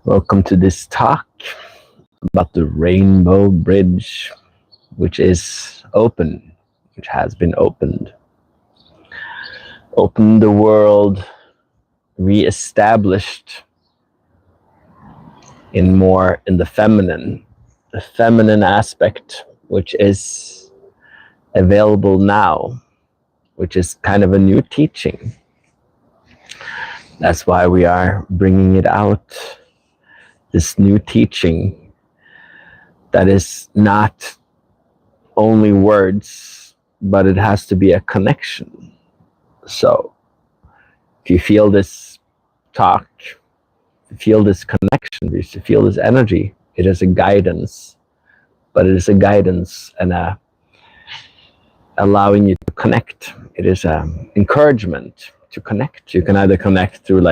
Welcome to this talk about the Rainbow Bridge, which is open, which has been opened. Open the world, re-established in the feminine aspect, which is available now, which is kind of a new teaching. That's why we are bringing it out. This new teaching that is not only words, but it has to be a connection. So if you feel this talk, if you feel this connection, if you feel this energy, it is a guidance, but it is a guidance and allowing you to connect. It is an encouragement to connect. You can either connect through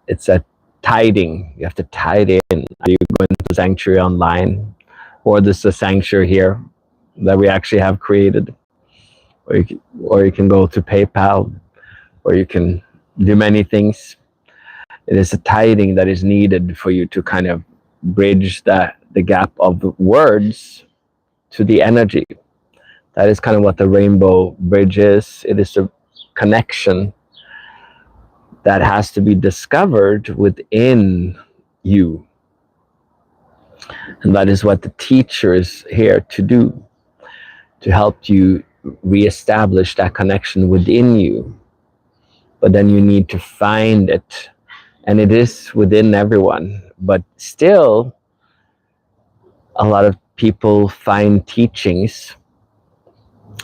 it's a tiding. You have to tide in. Are you going to the sanctuary online, or this is a sanctuary here that we actually have created, or you can go to PayPal, or you can do many things. It is a tiding that is needed for you to kind of bridge the gap of the words to the energy. That is kind of what the Rainbow Bridge is. It is a connection that has to be discovered within you. And that is what the teacher is here to do, to help you reestablish that connection within you. But then you need to find it. And it is within everyone. But still, a lot of people find teachings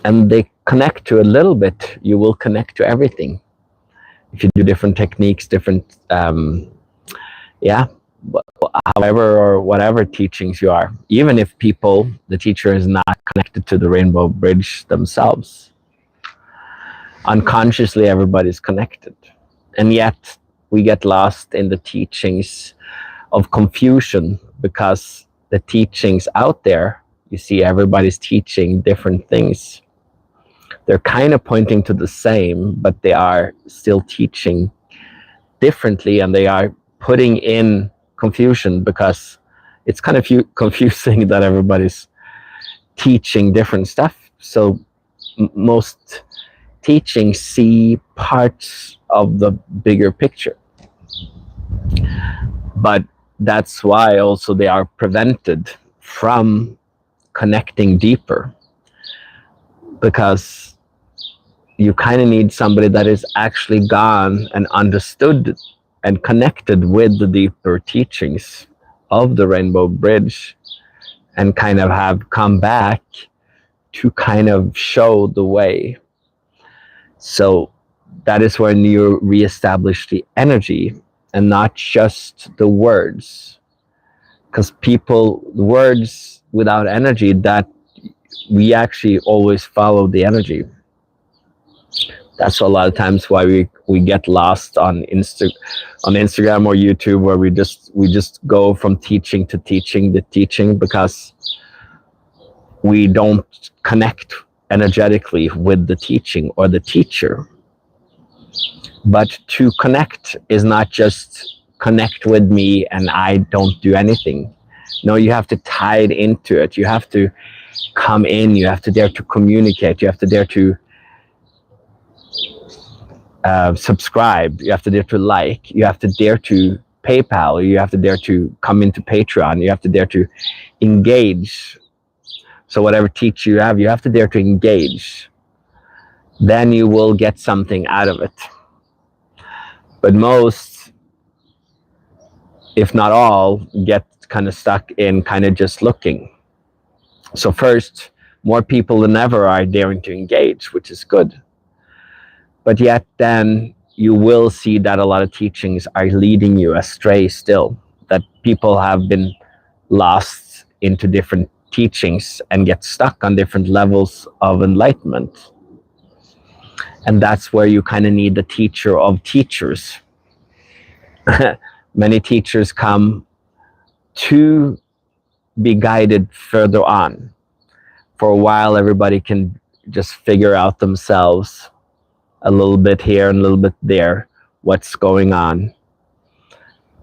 and they connect to a little bit. You will connect to everything. If you do different techniques, however or whatever teachings you are, even if the teacher is not connected to the Rainbow Bridge themselves, unconsciously everybody's connected. And yet we get lost in the teachings of confusion, because the teachings out there, you see everybody's teaching different things. They're kind of pointing to the same, but they are still teaching differently, and they are putting in confusion because it's kind of confusing that everybody's teaching different stuff. So most teachings see parts of the bigger picture. But that's why also they are prevented from connecting deeper, because you kind of need somebody that is actually gone and understood and connected with the deeper teachings of the Rainbow Bridge, and kind of have come back to kind of show the way. So that is when you reestablish the energy and not just the words. Because words without energy, that we actually always follow the energy. That's a lot of times why we get lost on Instagram or YouTube, where we just go from teaching to teaching to teaching, because we don't connect energetically with the teaching or the teacher. But to connect is not just connect with me and I don't do anything. No, you have to tie it into it. You have to come in. You have to dare to communicate. You have to dare to subscribe. You have to dare to like. You have to dare to PayPal. You have to dare to come into Patreon. You have to dare to engage. So whatever teacher you have to dare to engage. Then you will get something out of it. But most, if not all, get kind of stuck in kind of just looking. So first, more people than ever are daring to engage, which is good. But yet then you will see that a lot of teachings are leading you astray still, that people have been lost into different teachings and get stuck on different levels of enlightenment. And that's where you kind of need the teacher of teachers. Many teachers come to be guided further on. For a while, everybody can just figure out themselves a little bit here and a little bit there, what's going on.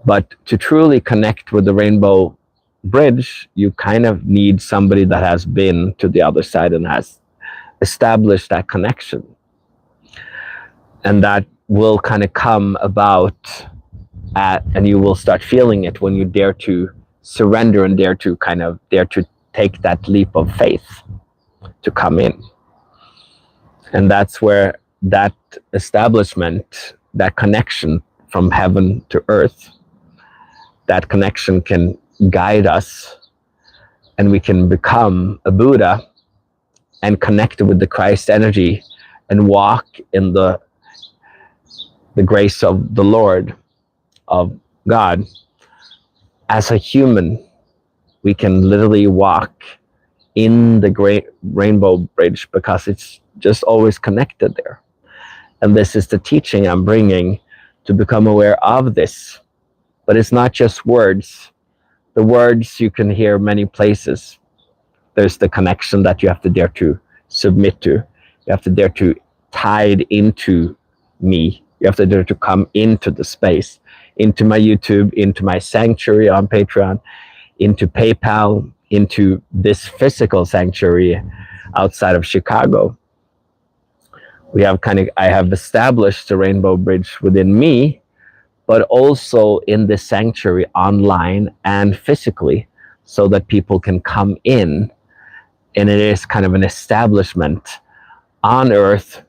But to truly connect with the rainbow bridge, you kind of need somebody that has been to the other side and has established that connection. And that will kind of come about and you will start feeling it when you dare to surrender and dare to take that leap of faith to come in. And that's where that establishment, that connection from heaven to earth, that connection can guide us, and we can become a Buddha and connect with the Christ energy and walk in the grace of the Lord, of God. As a human, we can literally walk in the great rainbow bridge because it's just always connected there. And this is the teaching I'm bringing to become aware of this. But it's not just words. The words you can hear many places. There's the connection that you have to dare to submit to. You have to dare to tide into me. You have to dare to come into the space, into my YouTube, into my sanctuary on Patreon, into PayPal, into this physical sanctuary outside of Chicago. I have established the rainbow bridge within me, but also in the sanctuary online and physically, so that people can come in, and it is kind of an establishment on earth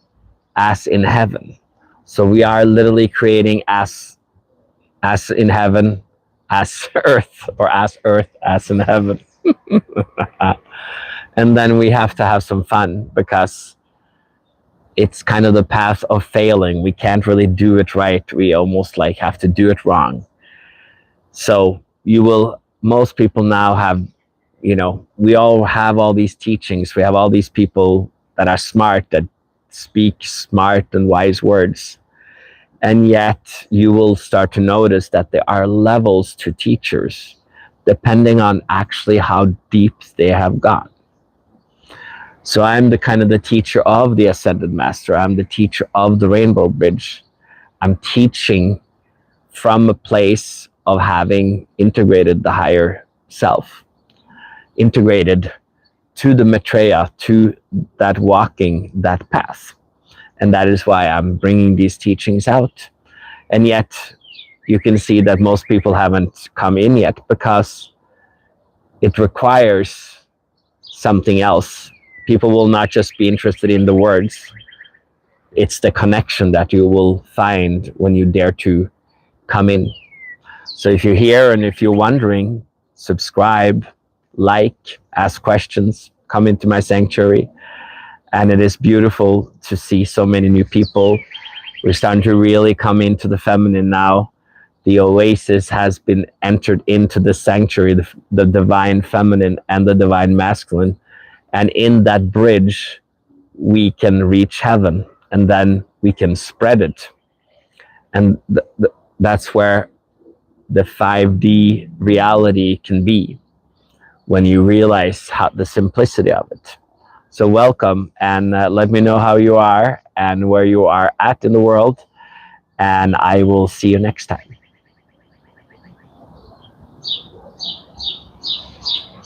as in heaven. So we are literally creating as in heaven as earth, or as earth as in heaven. And then we have to have some fun, because it's kind of the path of failing. We can't really do it right. We almost like have to do it wrong. So most people now have, we all have all these teachings. We have all these people that are smart, that speak smart and wise words. And yet you will start to notice that there are levels to teachers, depending on actually how deep they have gone. So I'm the teacher of the Ascended Master. I'm the teacher of the Rainbow Bridge. I'm teaching from a place of having integrated the higher self, integrated to the Maitreya, to that walking that path. And that is why I'm bringing these teachings out. And yet you can see that most people haven't come in yet, because it requires something else. People will not just be interested in the words. It's the connection that you will find when you dare to come in. So if you're here and if you're wondering, subscribe, like, ask questions, come into my sanctuary. And it is beautiful to see so many new people. We're starting to really come into the feminine now. The oasis has been entered into the sanctuary, the divine feminine and the divine masculine. And in that bridge, we can reach heaven, and then we can spread it. And that's where the 5D reality can be, when you realize the simplicity of it. So welcome, and let me know how you are and where you are at in the world, and I will see you next time.